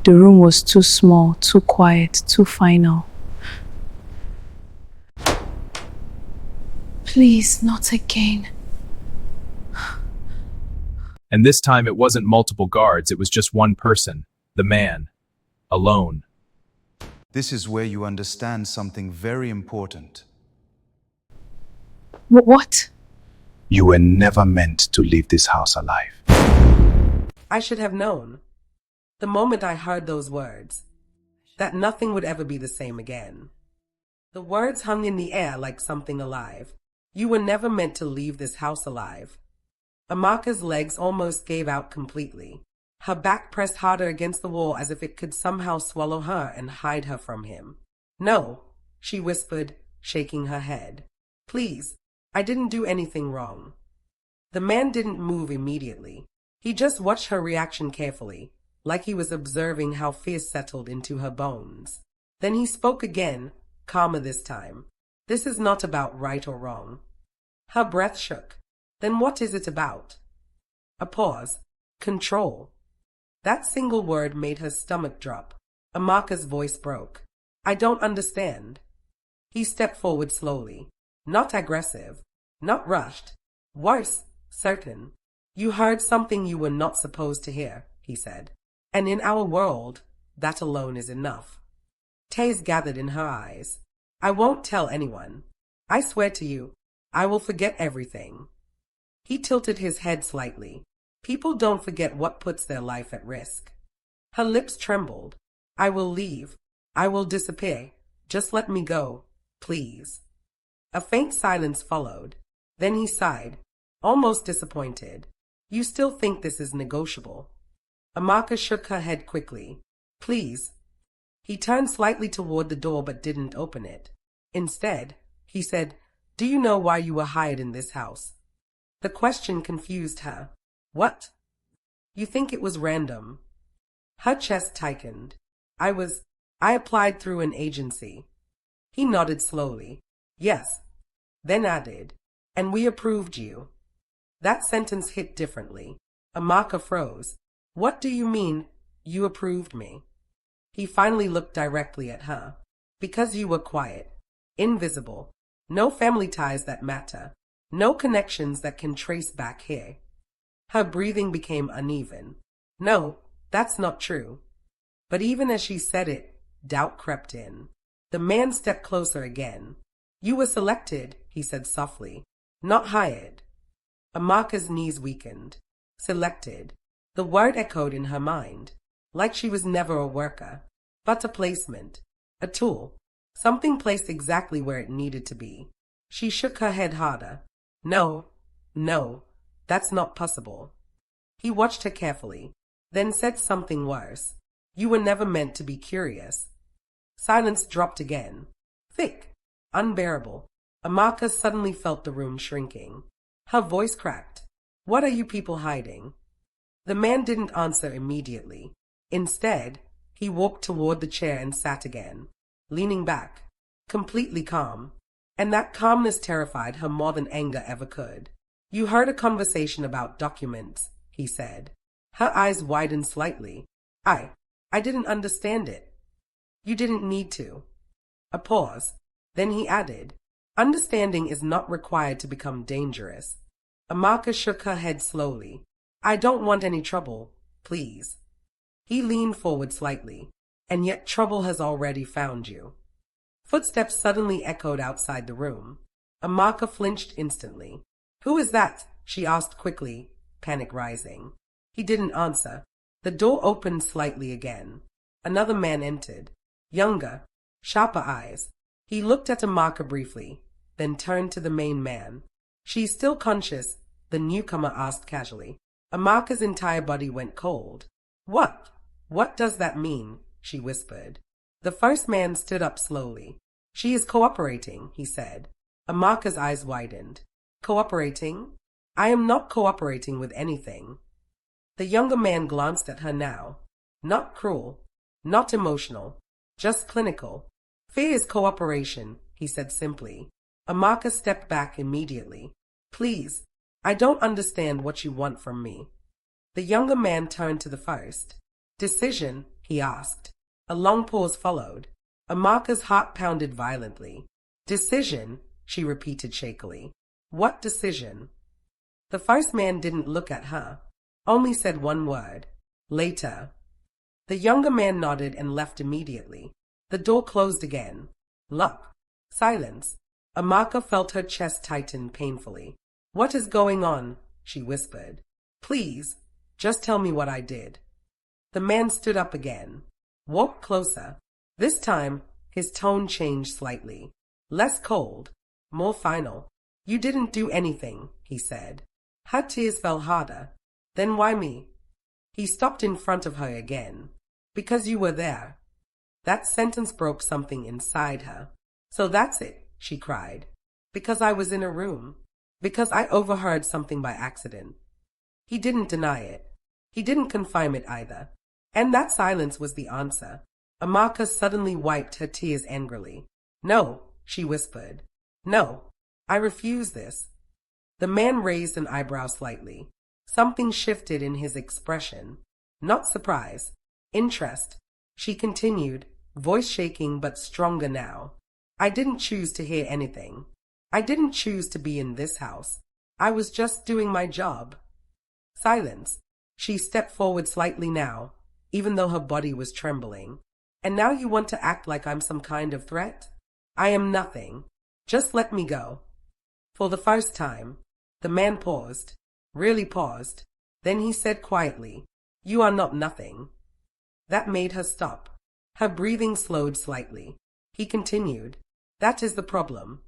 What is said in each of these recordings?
The room was too small, too quiet, too final. Please, not again. And this time it wasn't multiple guards, it was just one person, the man, alone. This is where you understand something very important. What? You were never meant to leave this house alive. I should have known, the moment I heard those words, that nothing would ever be the same again. The words hung in the air like something alive. You were never meant to leave this house alive. Amaka's legs almost gave out completely. Her back pressed harder against the wall as if it could somehow swallow her and hide her from him. No, she whispered, shaking her head. Please, I didn't do anything wrong. The man didn't move immediately. He just watched her reaction carefully, like he was observing how fear settled into her bones. Then he spoke again, calmer this time. This is not about right or wrong. Her breath shook. Then what is it about? A pause. Control. That single word made her stomach drop. Amaka's voice broke. I don't understand. He stepped forward slowly. Not aggressive. Not rushed. Worse, certain. You heard something you were not supposed to hear, he said. And in our world, that alone is enough. Tears gathered in her eyes. I won't tell anyone. I swear to you, I will forget everything. He tilted his head slightly. People don't forget what puts their life at risk. Her lips trembled. I will leave. I will disappear. Just let me go, please. A faint silence followed. Then he sighed, almost disappointed. You still think this is negotiable? Amaka shook her head quickly. Please. He turned slightly toward the door but didn't open it. Instead, he said, Do you know why you were hired in this house? The question confused her. What? You think it was random? Her chest tightened. I applied through an agency. He nodded slowly. Yes. Then added, and we approved you. That sentence hit differently. Amaka froze. What do you mean, you approved me? He finally looked directly at her. Because you were quiet, invisible, no family ties that matter, no connections that can trace back here. Her breathing became uneven. No, that's not true. But even as she said it, doubt crept in. The man stepped closer again. You were selected, he said softly, not hired. Amaka's knees weakened. Selected. The word echoed in her mind, like she was never a worker, but a placement, a tool, something placed exactly where it needed to be. She shook her head harder. No, that's not possible. He watched her carefully, then said something worse. You were never meant to be curious. Silence dropped again. Thick, unbearable. Amaka suddenly felt the room shrinking. Her voice cracked. What are you people hiding? The man didn't answer immediately. Instead, he walked toward the chair and sat again, leaning back, completely calm. And that calmness terrified her more than anger ever could. You heard a conversation about documents, he said. Her eyes widened slightly. I didn't understand it. You didn't need to. A pause. Then he added, Understanding is not required to become dangerous. Amaka shook her head slowly. I don't want any trouble, please. He leaned forward slightly. And yet trouble has already found you. Footsteps suddenly echoed outside the room. Amaka flinched instantly. Who is that? She asked quickly, panic rising. He didn't answer. The door opened slightly again. Another man entered. Younger, sharper eyes. He looked at Amaka briefly, then turned to the main man. She's still conscious, the newcomer asked casually. Amaka's entire body went cold. What does that mean? She whispered. The first man stood up slowly. She is cooperating, he said. Amaka's eyes widened. Cooperating? I am not cooperating with anything. The younger man glanced at her now. Not cruel, not emotional, just clinical. Fear is cooperation, he said simply. Amaka stepped back immediately. Please, I don't understand what you want from me. The younger man turned to the first. Decision? He asked. A long pause followed. Amaka's heart pounded violently. Decision? She repeated shakily. What decision? The first man didn't look at her, only said one word. Later. The younger man nodded and left immediately. The door closed again. Luck. Silence. Amaka felt her chest tighten painfully. What is going on? She whispered. Please, just tell me what I did. The man stood up again. Walked closer. This time, his tone changed slightly. Less cold, more final. You didn't do anything, he said. Her tears fell harder. Then why me? He stopped in front of her again. Because you were there. That sentence broke something inside her. So that's it, she cried. Because I was in a room. Because I overheard something by accident. He didn't deny it. He didn't confirm it either. And that silence was the answer. Amaka suddenly wiped her tears angrily. No, she whispered. No, I refuse this. The man raised an eyebrow slightly. Something shifted in his expression. Not surprise. Interest. She continued, voice shaking but stronger now. I didn't choose to hear anything. I didn't choose to be in this house. I was just doing my job. Silence. She stepped forward slightly now, even though her body was trembling. And now you want to act like I'm some kind of threat? I am nothing. Just let me go. For the first time, the man paused, really paused. Then he said quietly, You are not nothing. That made her stop. Her breathing slowed slightly. He continued, That is the problem.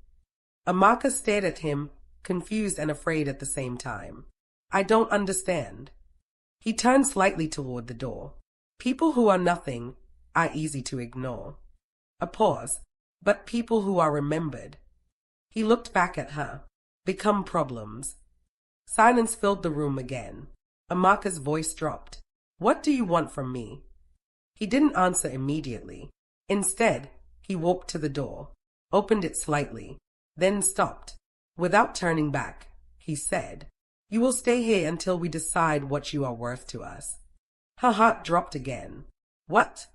Amaka stared at him, confused and afraid at the same time. I don't understand. He turned slightly toward the door. People who are nothing are easy to ignore. A pause. But people who are remembered. He looked back at her. Become problems. Silence filled the room again. Amaka's voice dropped. What do you want from me? He didn't answer immediately. Instead, he walked to the door, opened it slightly, then stopped. Without turning back, he said, You will stay here until we decide what you are worth to us. Her heart dropped again. What?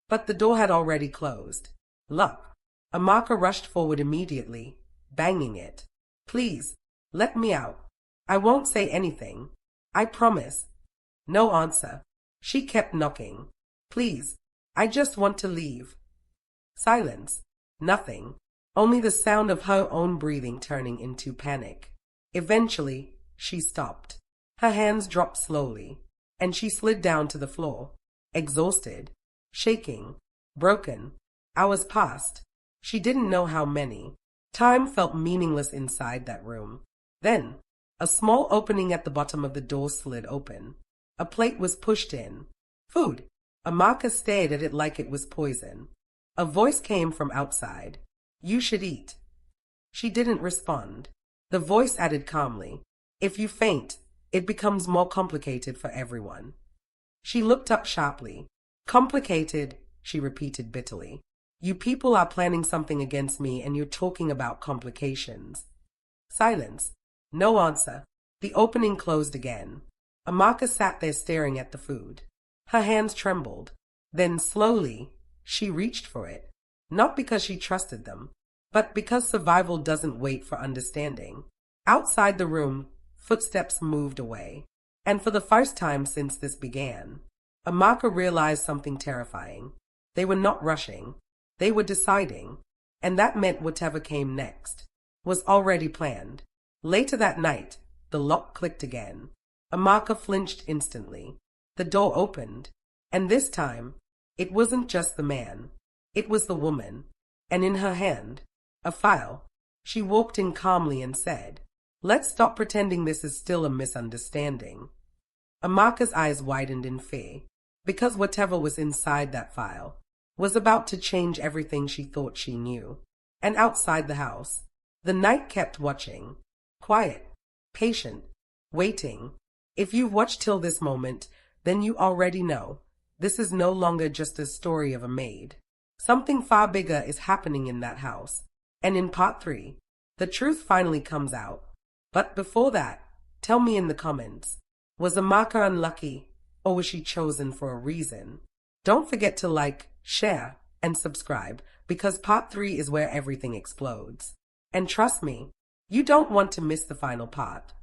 But the door had already closed. Luck. Amaka rushed forward immediately, banging it. Please, let me out. I won't say anything. I promise. No answer. She kept knocking. Please, I just want to leave. Silence. Nothing. Only the sound of her own breathing turning into panic. Eventually, she stopped. Her hands dropped slowly, and she slid down to the floor, exhausted, shaking, broken. Hours passed. She didn't know how many. Time felt meaningless inside that room. Then, a small opening at the bottom of the door slid open. A plate was pushed in. Food. Amaka stared at it like it was poison. A voice came from outside. You should eat. She didn't respond. The voice added calmly, If you faint, it becomes more complicated for everyone. She looked up sharply. Complicated, she repeated bitterly. You people are planning something against me and you're talking about complications. Silence. No answer. The opening closed again. Amaka sat there staring at the food. Her hands trembled. Then slowly, she reached for it. Not because she trusted them, but because survival doesn't wait for understanding. Outside the room, footsteps moved away. And for the first time since this began, Amaka realized something terrifying. They were not rushing. They were deciding. And that meant whatever came next was already planned. Later that night, the lock clicked again. Amaka flinched instantly. The door opened. And this time, it wasn't just the man. It was the woman. And in her hand, a file. She walked in calmly and said, Let's stop pretending this is still a misunderstanding. Amaka's eyes widened in fear, because whatever was inside that file was about to change everything she thought she knew. And outside the house, the night kept watching. Quiet, patient, waiting. If you've watched till this moment, then you already know. This is no longer just a story of a maid. Something far bigger is happening in that house. And in part 3, the truth finally comes out. But before that, tell me in the comments, was Amaka unlucky, Or was she chosen for a reason? Don't forget to like, share, and subscribe, because part 3 is where everything explodes. And trust me, you don't want to miss the final part.